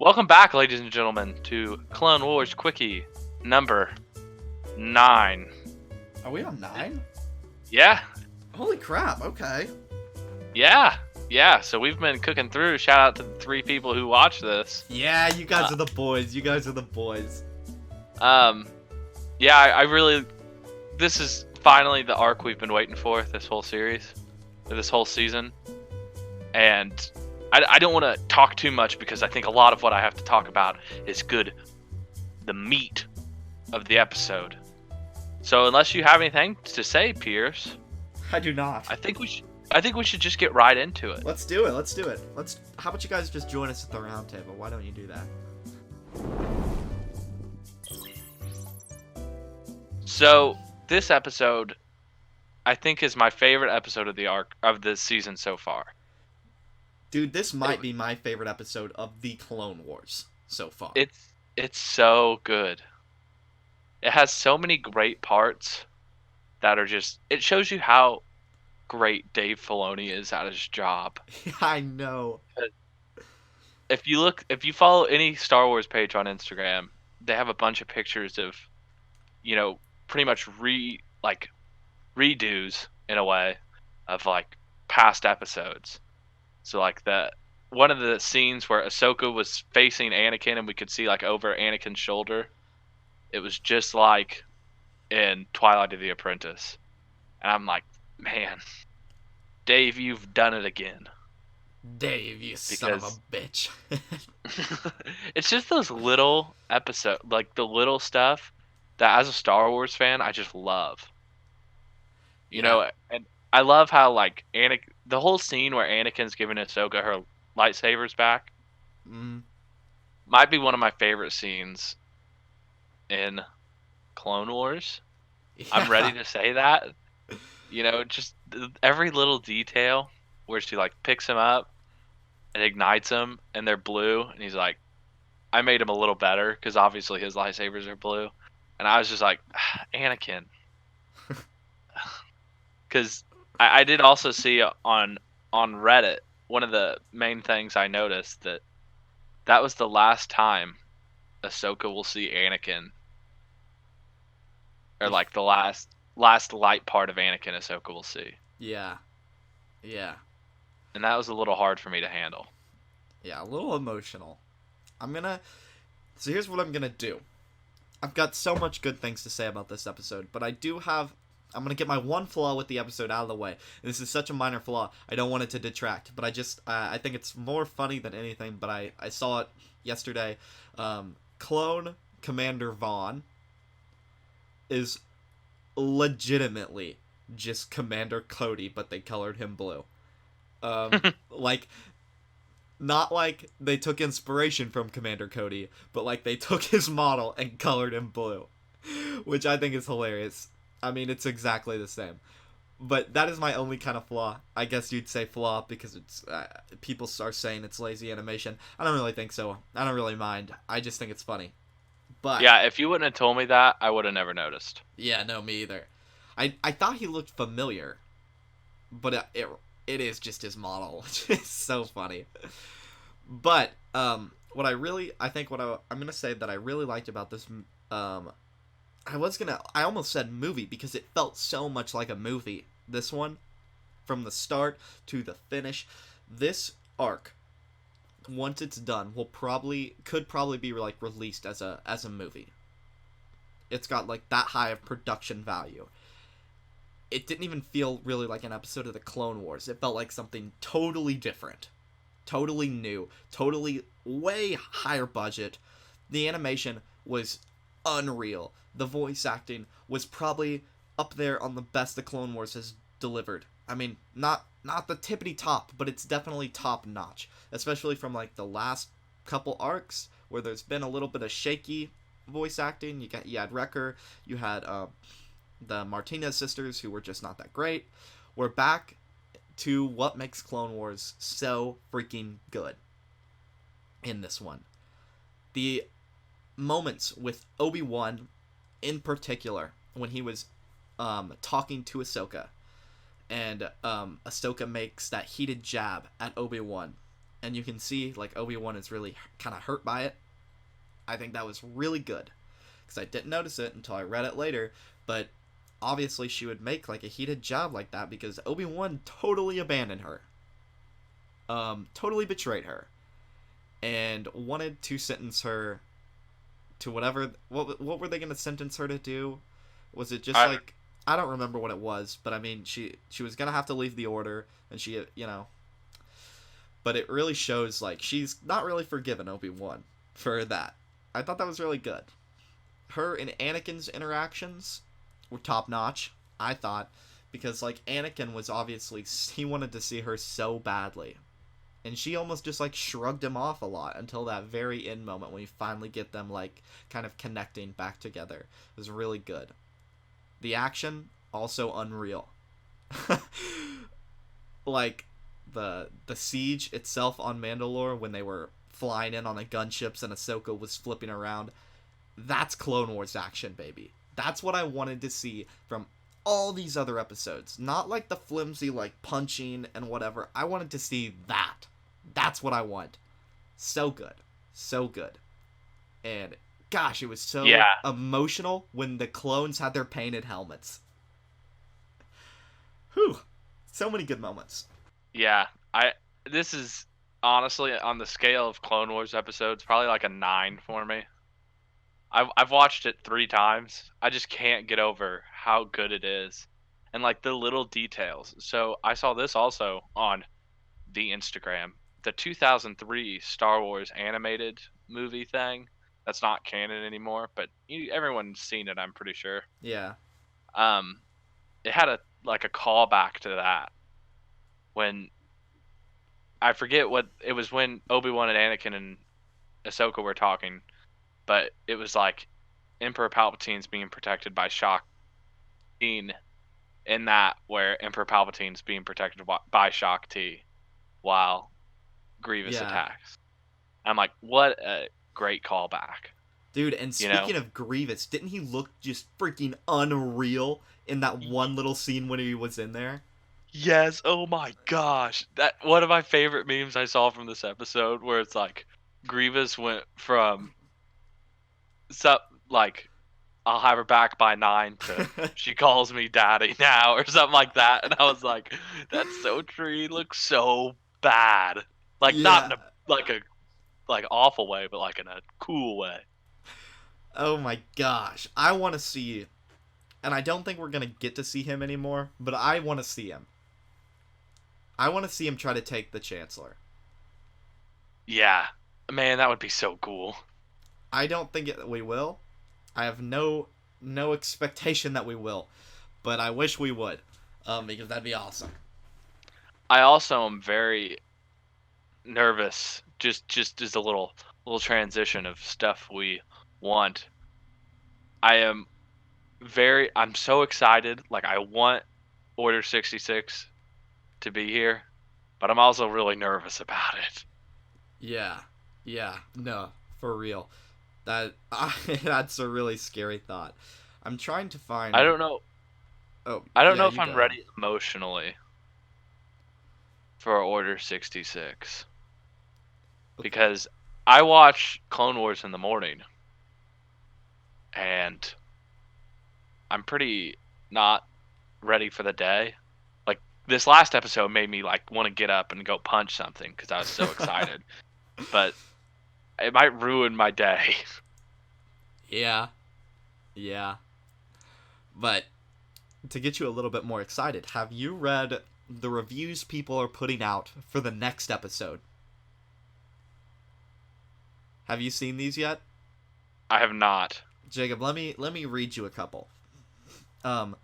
Welcome back, ladies and gentlemen, to Clone Wars Quickie number 9. Are we on 9? Yeah, Holy crap, okay. yeah. So we've been cooking through. Shout out to the 3 people who watched this. Yeah, you guys are the boys. You guys are the boys. Yeah, I really. This is finally the arc we've been waiting for this whole series, this whole season, and I don't want to talk too much because I think a lot of what I have to talk about is good, the meat of the episode. So unless you have anything to say, Pierce, I do not. I think we should just get right into it. Let's do it. How about you guys just join us at the round table? Why don't you do that? So this episode, I think, is my favorite episode of the arc of this season so far. Dude, this might be my favorite episode of the Clone Wars so far. It's so good. It has so many great parts that are just. It shows you how great Dave Filoni is at his job. I know. If you follow any Star Wars page on Instagram, they have a bunch of pictures of, pretty much redos in a way of like past episodes. So like one of the scenes where Ahsoka was facing Anakin and we could see like over Anakin's shoulder, it was just like in Twilight of the Apprentice. And I'm like, man, Dave, you've done it again. Dave, you son of a bitch. It's just those little episodes, like the little stuff that as a Star Wars fan, I just love. You know, and I love how like the whole scene where Anakin's giving Ahsoka her lightsabers back might be one of my favorite scenes in Clone Wars. Yeah. I'm ready to say that. Just every little detail where she like picks him up and ignites him and they're blue and he's like, I made him a little better because obviously his lightsabers are blue. And I was just like, Anakin. Because I did also see on Reddit, one of the main things I noticed that was the last time Ahsoka will see Anakin. Or like the last light part of Anakin Ahsoka will see. Yeah. And that was a little hard for me to handle. Yeah, a little emotional. So here's what I'm gonna do. I've got so much good things to say about this episode, but I'm gonna get my one flaw with the episode out of the way. And this is such a minor flaw, I don't want it to detract, but I think it's more funny than anything, but I saw it yesterday. Clone Commander Vaughn is legitimately just Commander Cody, but they colored him blue. Like, not like they took inspiration from Commander Cody, but like they took his model and colored him blue, which I think is hilarious. I mean, it's exactly the same. But that is my only kind of flaw. I guess you'd say flaw because it's people are saying it's lazy animation. I don't really think so. I don't really mind. I just think it's funny. But yeah, if you wouldn't have told me that, I would have never noticed. Yeah, no, me either. I thought he looked familiar, but it is just his model, which is so funny. But I'm gonna say that I really liked about this. I almost said movie because it felt so much like a movie. This one, from the start to the finish, this arc, once it's done, could probably be like released as a movie. It's got like that high of production value. It didn't even feel really like an episode of the Clone Wars. It felt like something totally different, totally new, totally way higher budget. The animation was unreal. The voice acting was probably up there on the best the Clone Wars has delivered. I mean, not the tippity top, but it's definitely top notch. Especially from like the last couple arcs where there's been a little bit of shaky voice acting. You had Wrecker, you had the Martinez sisters, who were just not that great. We're back to what makes Clone Wars so freaking good in this one. The moments with Obi-Wan, in particular, when he was talking to Ahsoka, and Ahsoka makes that heated jab at Obi-Wan, and you can see like Obi-Wan is really kind of hurt by it. I think that was really good because I didn't notice it until I read it later, but obviously she would make like a heated job like that because Obi-Wan totally abandoned her. Totally betrayed her and wanted to sentence her to whatever. What were they going to sentence her to do? Was it just I like, I don't remember what it was, but I mean she was going to have to leave the order, and she, but it really shows like she's not really forgiven Obi-Wan for that. I thought that was really good. Her and Anakin's interactions were top notch, I thought, because like Anakin was obviously, he wanted to see her so badly. And she almost just like shrugged him off a lot until that very end moment when you finally get them like kind of connecting back together. It was really good. The action also unreal. Like the siege itself on Mandalore when they were flying in on the gunships and Ahsoka was flipping around. That's Clone Wars action, baby. That's what I wanted to see from all these other episodes. Not like the flimsy like punching and whatever. I wanted to see that. That's what I want. So good. So good. And gosh, it was so yeah, emotional when the clones had their painted helmets. Whew. So many good moments. yeah. This is honestly on the scale of Clone Wars episodes, probably like a 9 for me. I've watched it 3 times. I just can't get over how good it is, and like the little details. So I saw this also on the Instagram, the 2003 Star Wars animated movie thing. That's not canon anymore, but everyone's seen it, I'm pretty sure. Yeah. Um, it had a callback to that when I forget what it was, when Obi-Wan and Anakin and Ahsoka were talking, but it was like Emperor Palpatine's being protected by Shock in that, where Emperor Palpatine's being protected by Shock T while Grievous Yeah. attacks. I'm like, what a great callback. Dude, and You know? speaking of Grievous, didn't he look just freaking unreal in that one little scene when he was in there? Yes, oh my gosh. That one of my favorite memes I saw from this episode, where it's like Grievous went from like, I'll have her back by 9 to she calls me daddy now, or something like that. And I was like, that's so true. He looks so bad. Like, not Yeah. in a like awful way, but like in a cool way. Oh my gosh. I want to see, and I don't think we're going to get to see him anymore, but I want to see him. I want to see him try to take the Chancellor. Yeah. Man, that would be so cool. I don't think we will. I have no expectation that we will, but I wish we would, because that'd be awesome. I also am very nervous. Just as a little transition of stuff we want. I'm so excited. Like, I want Order 66 to be here, but I'm also really nervous about it. Yeah, no, for real. That's a really scary thought. I'm trying to find. I don't know. Oh, I don't yeah, know if you go I'm ahead. ready emotionally for Order 66, because I watch Clone Wars in the morning, and I'm pretty not ready for the day. Like, this last episode made me like want to get up and go punch something because I was so excited. But it might ruin my day. Yeah, yeah. But to get you a little bit more excited, have you read the reviews people are putting out for the next episode? Have you seen these yet? I have not. Jacob, let me read you a couple. From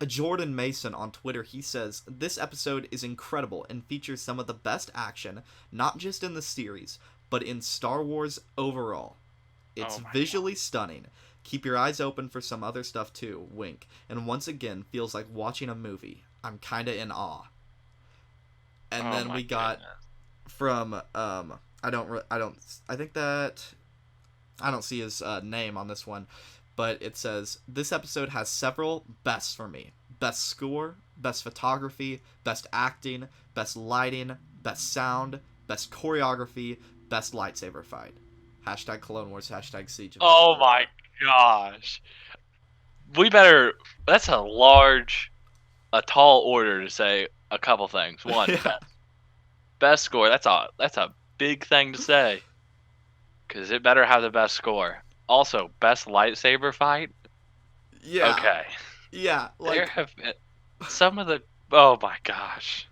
Jordan Mason on Twitter, he says, "This episode is incredible and features some of the best action, not just in the series, but in Star Wars overall. It's Oh my visually stunning. Keep your eyes open for some other stuff too, wink. And once again, feels like watching a movie. I'm kinda in awe." And Oh then my we got goodness. from, I think that, I don't see his name on this one, but it says, "This episode has several bests for me. Best score, best photography, best acting, best lighting, best sound, best choreography, best lightsaber fight. Hashtag Clone Wars, hashtag Siege of Oh Endor. my gosh. We better. That's a tall order to say a couple things. One, Yeah, best score. That's a big thing to say because it better have the best score. Also, best lightsaber fight. yeah, Okay, yeah. there Like, have been some of the. Oh my gosh.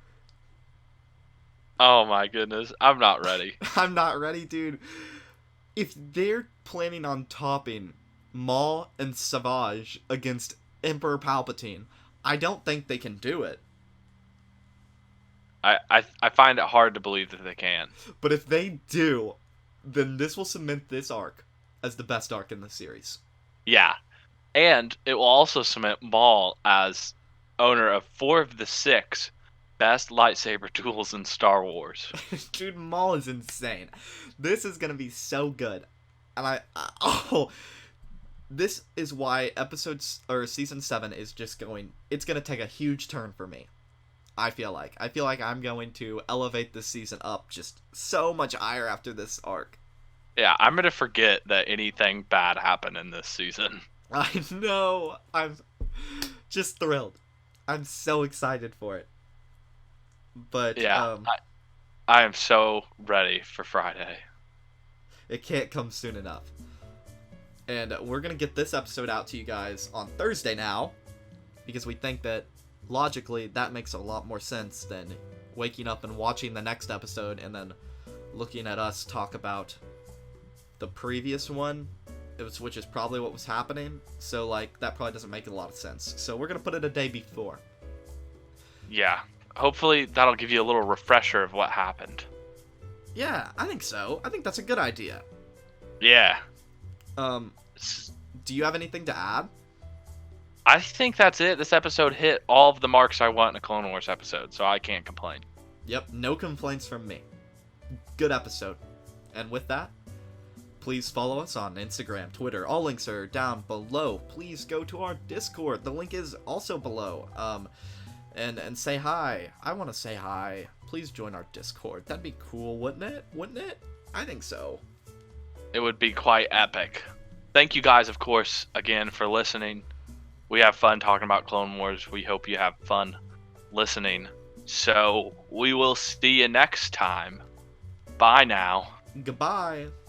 Oh my goodness. I'm not ready. I'm not ready, dude. If they're planning on topping Maul and Savage against Emperor Palpatine, I don't think they can do it. I find it hard to believe that they can. But if they do, then this will cement this arc as the best arc in the series. Yeah, and it will also cement Maul as owner of 4 of the 6 best lightsaber duels in Star Wars. Dude, Maul is insane. This is gonna be so good, and oh, this is why episodes or season 7 is just going. It's gonna take a huge turn for me. I feel like I'm going to elevate this season up just so much higher after this arc. Yeah, I'm gonna forget that anything bad happened in this season. I know. I'm just thrilled. I'm so excited for it. But Yeah, I am so ready for Friday. it can't come soon enough. And we're going to get this episode out to you guys on Thursday now, because we think that logically that makes a lot more sense than waking up and watching the next episode and then looking at us talk about the previous one, which is probably what was happening. So, like, that probably doesn't make a lot of sense. So we're going to put it a day before. Yeah, hopefully that'll give you a little refresher of what happened. Yeah, I think so. I think that's a good idea. Yeah. Um, do you have anything to add? I think that's it. This episode hit all of the marks I want in a Clone Wars episode, so I can't complain. Yep, no complaints from me. Good episode. And with that, please follow us on Instagram, Twitter. All links are down below. Please go to our Discord. The link is also below. And say hi. I want to say hi. Please join our Discord. That'd be cool, wouldn't it? Wouldn't it? I think so. It would be quite epic. Thank you guys, of course, again for listening. We have fun talking about Clone Wars. We hope you have fun listening. So we will see you next time. Bye now. Goodbye.